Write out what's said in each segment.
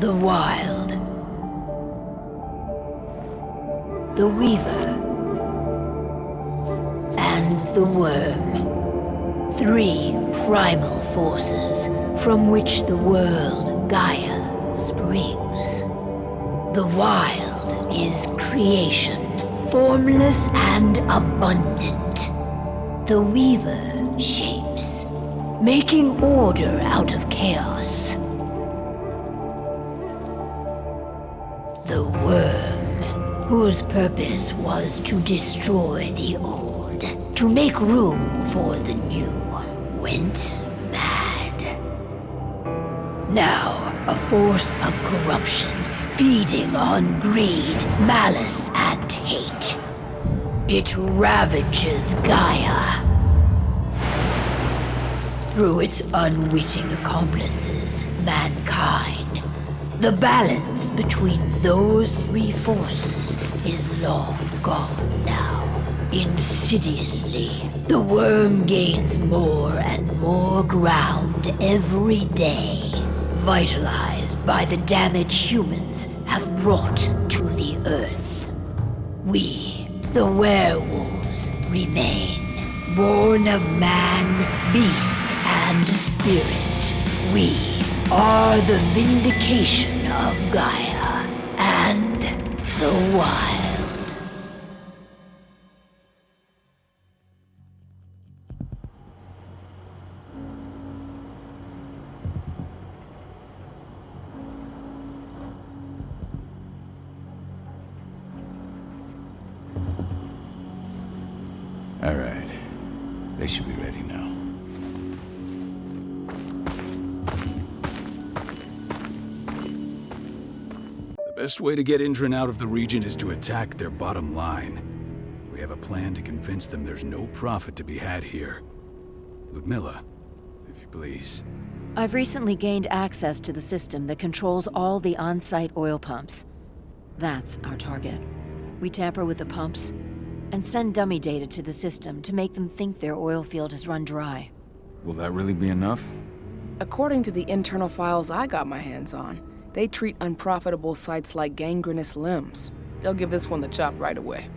The Wild. The Weaver. And the Worm. 3 primal forces from which the world Gaia springs. The Wild is creation, formless and abundant. The Weaver shapes, making order out of chaos. The Worm, whose purpose was to destroy the old, to make room for the new, went mad. Now, a force of corruption, feeding on greed, malice, and hate. It ravages Gaia. Through its unwitting accomplices, mankind. The balance between those 3 forces is long gone now. Insidiously, the Worm gains more and more ground every day, vitalized by the damage humans have brought to the Earth. We, the werewolves, remain, born of man, beast, and spirit. We are the vindication of Gaia and the Wild. All right. They should be ready now. The best way to get Indran out of the region is to attack their bottom line. We have a plan to convince them there's no profit to be had here. Ludmilla, if you please. I've recently gained access to the system that controls all the on-site oil pumps. That's our target. We tamper with the pumps and send dummy data to the system to make them think their oil field has run dry. Will that really be enough? According to the internal files I got my hands on, they treat unprofitable sites like gangrenous limbs. They'll give this one the chop right away.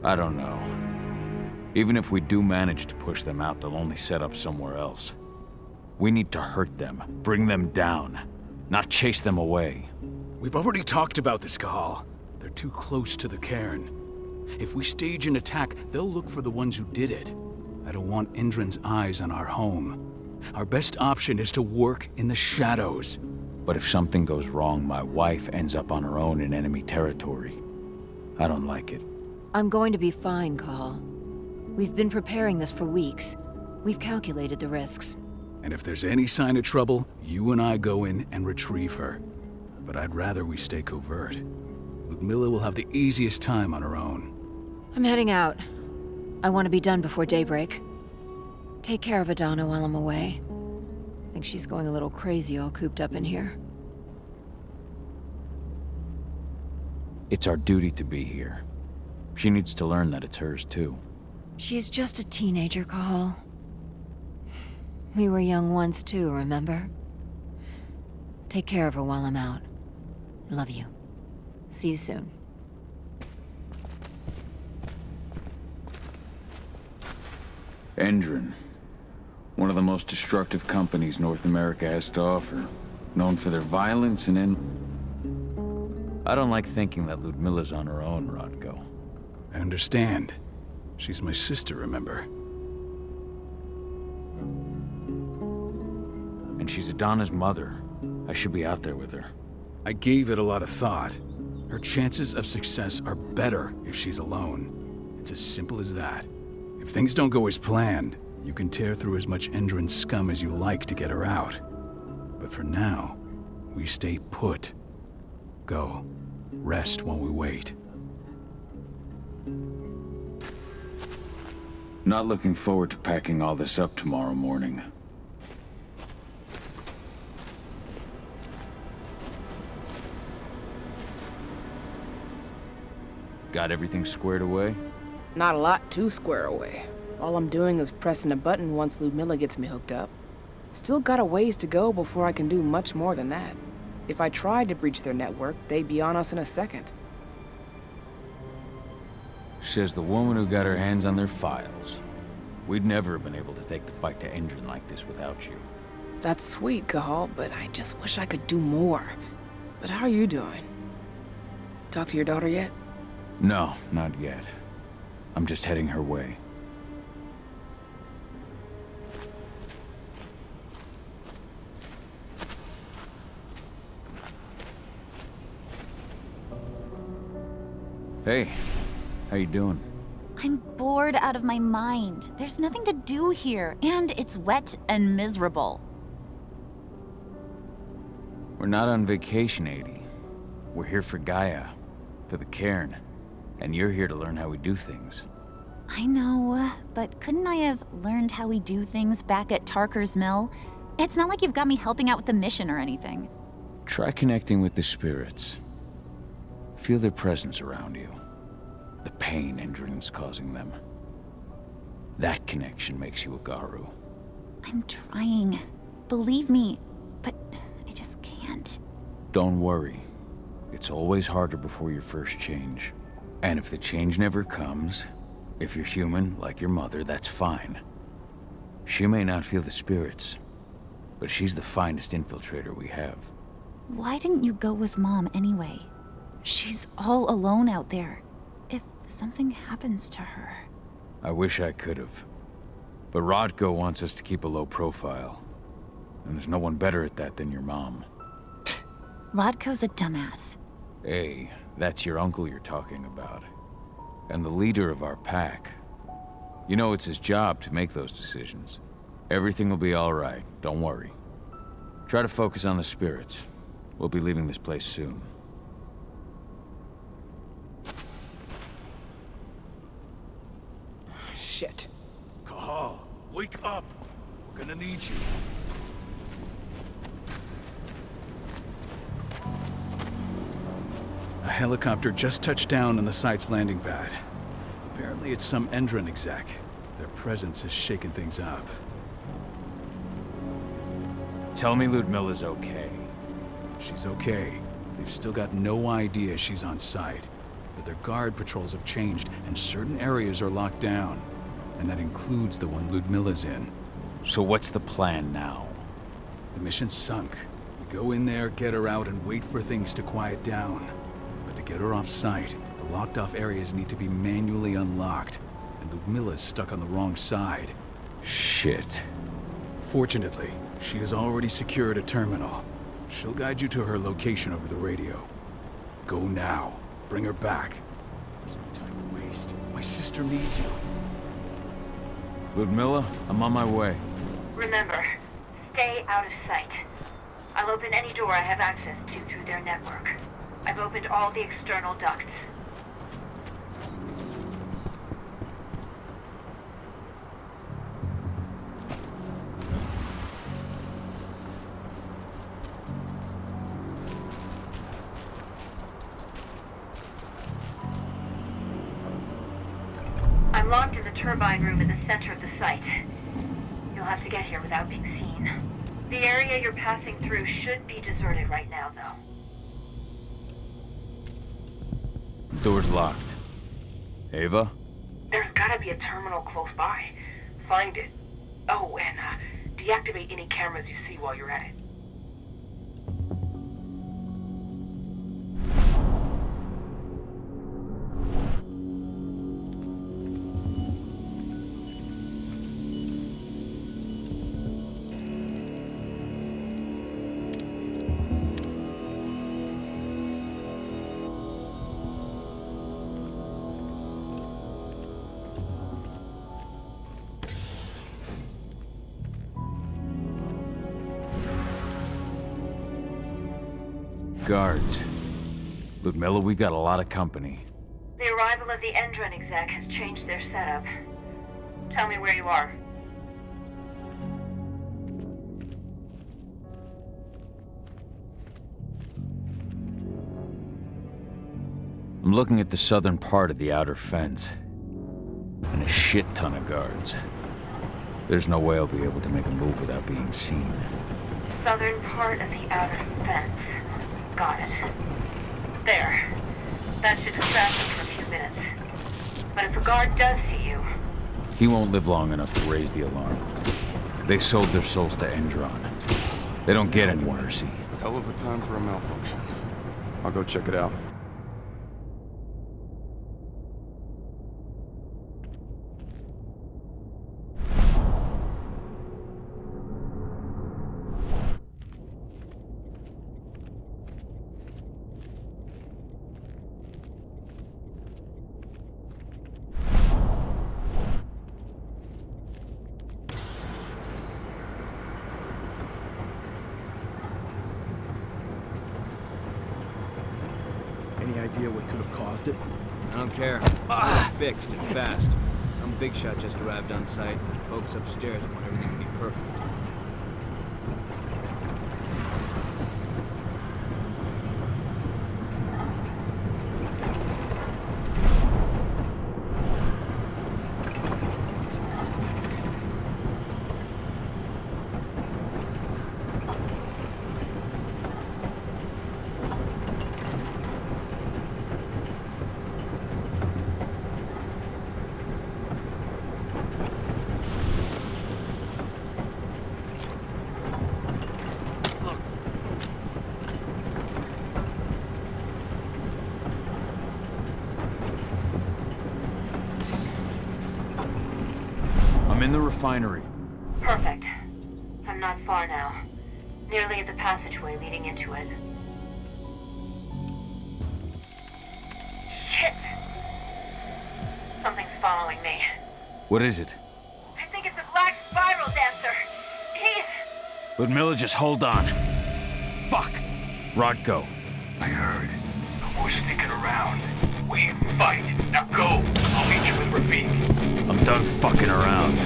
I don't know. Even if we do manage to push them out, they'll only set up somewhere else. We need to hurt them, bring them down, not chase them away. We've already talked about this, Cahal. They're too close to the cairn. If we stage an attack, they'll look for the ones who did it. I don't want Indran's eyes on our home. Our best option is to work in the shadows. But if something goes wrong, my wife ends up on her own in enemy territory. I don't like it. I'm going to be fine, Cahal. We've been preparing this for weeks. We've calculated the risks. And if there's any sign of trouble, you and I go in and retrieve her. But I'd rather we stay covert. Ludmilla will have the easiest time on her own. I'm heading out. I want to be done before daybreak. Take care of Adana while I'm away. I think she's going a little crazy all cooped up in here. It's our duty to be here. She needs to learn that it's hers too. She's just a teenager, Cahal. We were young once too, remember? Take care of her while I'm out. Love you. See you soon. Indran. One of the most destructive companies North America has to offer. Known for their violence and I don't like thinking that Ludmilla's on her own, Rodko. I understand. She's my sister, remember? And she's Adana's mother. I should be out there with her. I gave it a lot of thought. Her chances of success are better if she's alone. It's as simple as that. If things don't go as planned, you can tear through as much Indran scum as you like to get her out. But for now, we stay put. Go. Rest while we wait. Not looking forward to packing all this up tomorrow morning. Got everything squared away? Not a lot to square away. All I'm doing is pressing a button once Ludmilla gets me hooked up. Still got a ways to go before I can do much more than that. If I tried to breach their network, they'd be on us in a second. Says the woman who got her hands on their files. We'd never have been able to take the fight to Endron like this without you. That's sweet, Cahal, but I just wish I could do more. But how are you doing? Talk to your daughter yet? No, not yet. I'm just heading her way. Hey, how you doing? I'm bored out of my mind. There's nothing to do here, and it's wet and miserable. We're not on vacation, Adie. We're here for Gaia, for the cairn, and you're here to learn how we do things. I know, but couldn't I have learned how we do things back at Tarker's Mill? It's not like you've got me helping out with the mission or anything. Try connecting with the spirits. Feel their presence around you. The pain Endron's causing them. That connection makes you a Garou. I'm trying. Believe me, but I just can't. Don't worry. It's always harder before your first change. And if the change never comes, if you're human, like your mother, that's fine. She may not feel the spirits, but she's the finest infiltrator we have. Why didn't you go with Mom anyway? She's all alone out there. If something happens to her... I wish I could have. But Rodko wants us to keep a low profile. And there's no one better at that than your mom. Rodko's a dumbass. Hey, that's your uncle you're talking about. And the leader of our pack. You know it's his job to make those decisions. Everything will be all right, don't worry. Try to focus on the spirits. We'll be leaving this place soon. Shit. Cahal, wake up! We're gonna need you. A helicopter just touched down on the site's landing pad. Apparently it's some Endron exec. Their presence has shaken things up. Tell me Ludmilla's okay. She's okay. They've still got no idea she's on site. But their guard patrols have changed, and certain areas are locked down. And that includes the one Ludmilla's in. So what's the plan now? The mission's sunk. We go in there, get her out, and wait for things to quiet down. But to get her off site, the locked-off areas need to be manually unlocked. And Ludmilla's stuck on the wrong side. Shit. Fortunately, she has already secured a terminal. She'll guide you to her location over the radio. Go now. Bring her back. There's no time to waste. My sister needs you. Ludmilla, I'm on my way. Remember, stay out of sight. I'll open any door I have access to through their network. I've opened all the external ducts. I'm locked in the turbine room in the center of the site. You'll have to get here without being seen. The area you're passing through should be deserted right now, though. Door's locked. Ava? There's gotta be a terminal close by. Find it. Oh, and deactivate any cameras you see while you're at it. Guards. Ludmilla, we've got a lot of company. The arrival of the Endron exec has changed their setup. Tell me where you are. I'm looking at the southern part of the outer fence. And a shit ton of guards. There's no way I'll be able to make a move without being seen. Southern part of the outer fence. Got it. There. That should distract him for a few minutes. But if a guard does see you... He won't live long enough to raise the alarm. They sold their souls to Endron. They don't get any mercy. Hell of a time for a malfunction. I'll go check it out. Any idea what could have caused it? I don't care. Just get it fixed and fast. Some big shot just arrived on site. Folks upstairs want everything to be perfect. I'm in the refinery. Perfect. I'm not far now. Nearly at the passageway leading into it. Shit! Something's following me. What is it? I think it's a black spiral dancer. He's... But Miller, just hold on. Fuck. Rodko. I heard. The boy's sneaking around. We fight. Now go. I'll meet you with Rafik. I'm done fucking around.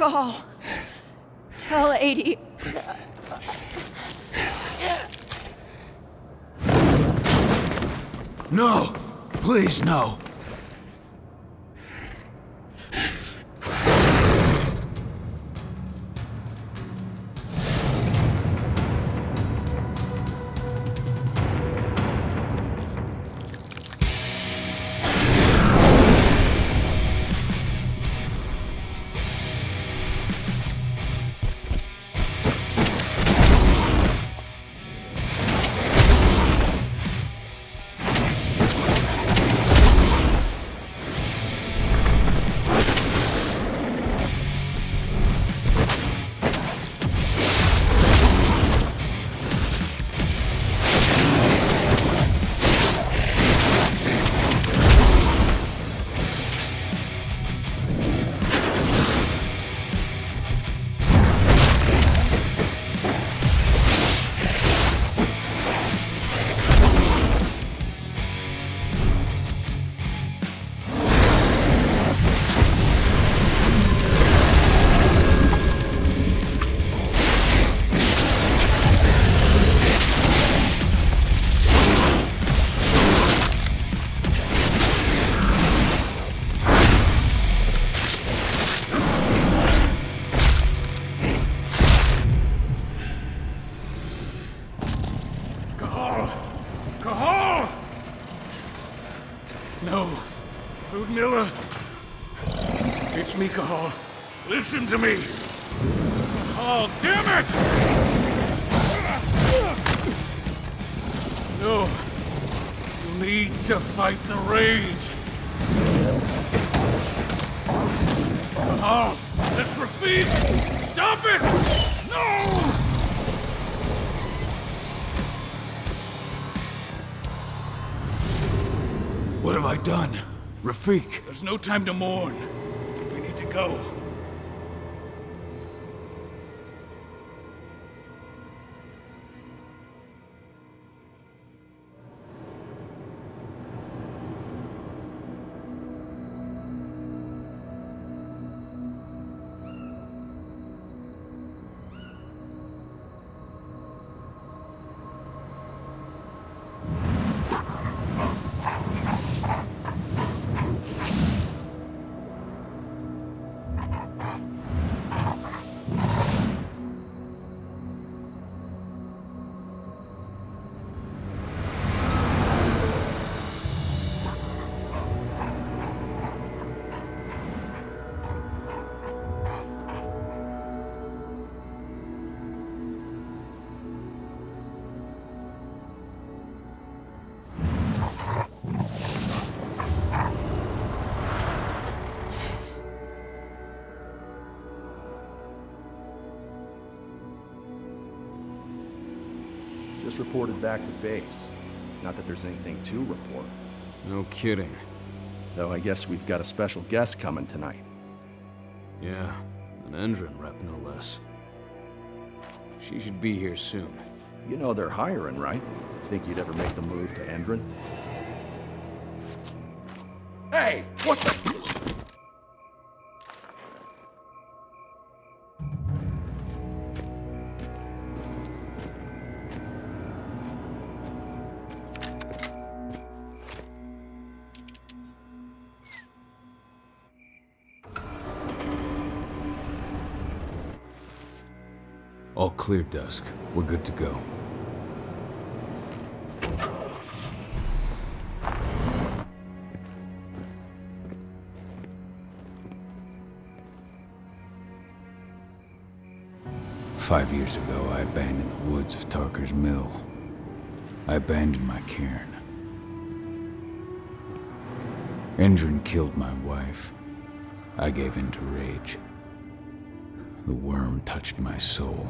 Cahal, tell 80. No! Please, no! Cahal! No. Ludmilla. It's me, Cahal. Listen to me. Cahal, damn it! No. You need to fight the rage. Cahal, that's Rafik! Stop it! No! What have I done? Rafik! There's no time to mourn. We need to go. Just reported back to base. Not that there's anything to report. No kidding. Though I guess we've got a special guest coming tonight. Yeah, an Endron rep no less. She should be here soon. You know they're hiring, right? Think you'd ever make the move to Endron? Hey! What the... All clear, Dusk. We're good to go. Five years ago, I abandoned the woods of Tarker's Mill. I abandoned my cairn. Endron killed my wife. I gave in to rage. The worm touched my soul.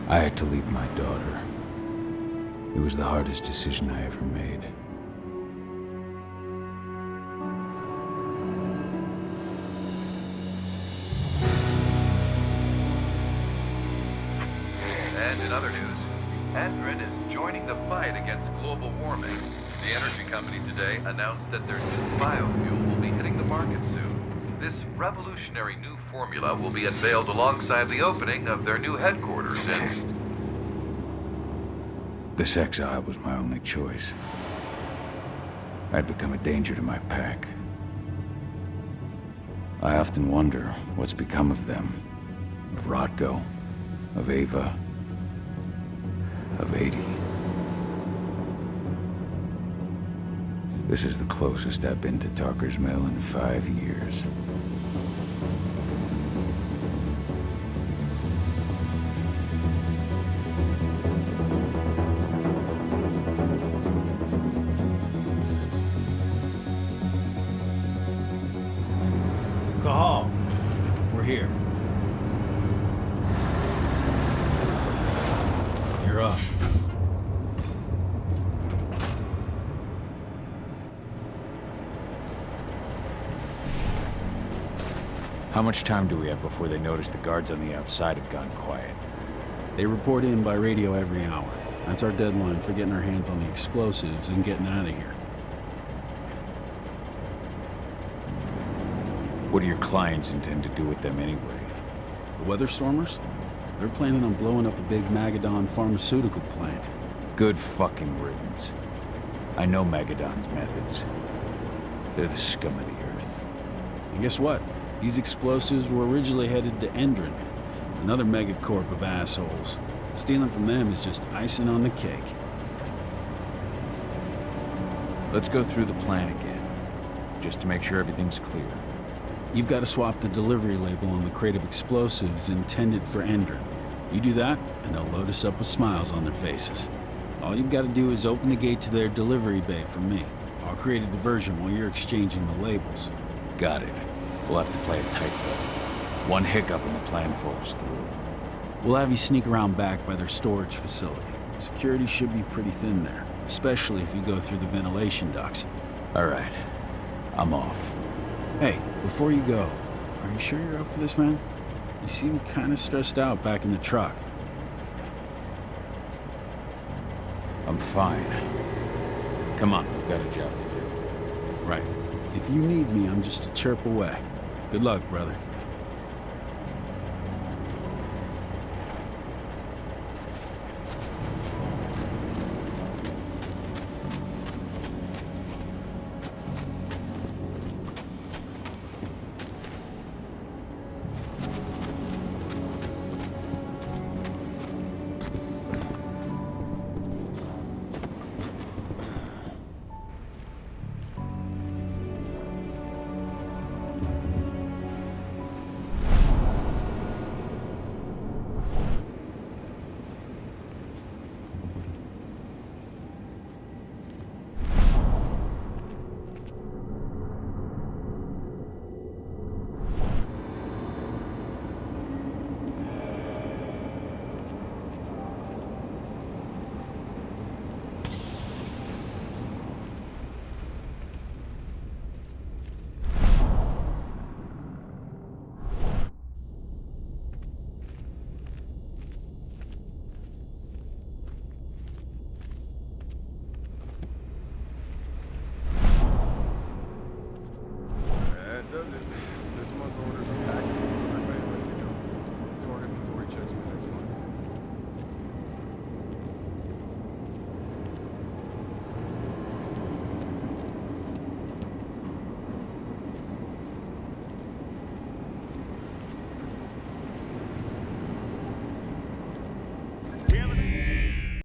I had to leave my daughter. It was the hardest decision I ever made. And in other news, Endron is joining the fight against global warming. The energy company today announced that their new biofuel will be hitting the market soon. This revolutionary new formula will be unveiled alongside the opening of their new headquarters in... This exile was my only choice. I'd become a danger to my pack. I often wonder what's become of them. Of Rodko, of Ava, of 80. This is the closest I've been to Talker's Mill in 5 years. Cahal, we're here. You're up. How much time do we have before they notice the guards on the outside have gone quiet? They report in by radio every hour. That's our deadline for getting our hands on the explosives and getting out of here. What do your clients intend to do with them anyway? The Weather Stormers? They're planning on blowing up a big Magadon pharmaceutical plant. Good fucking riddance. I know Magadon's methods. They're the scum of the earth. And guess what? These explosives were originally headed to Endron, another megacorp of assholes. Stealing from them is just icing on the cake. Let's go through the plan again, just to make sure everything's clear. You've got to swap the delivery label on the crate of explosives intended for Endron. You do that, and they'll load us up with smiles on their faces. All you've got to do is open the gate to their delivery bay from me. I'll create a diversion while you're exchanging the labels. Got it. We'll have to play it tight, though. One hiccup and the plan falls through. We'll have you sneak around back by their storage facility. Security should be pretty thin there, especially if you go through the ventilation ducts. All right. I'm off. Hey, before you go, are you sure you're up for this, man? You seem kind of stressed out back in the truck. I'm fine. Come on, we've got a job to do. Right. If you need me, I'm just a chirp away. Good luck, brother.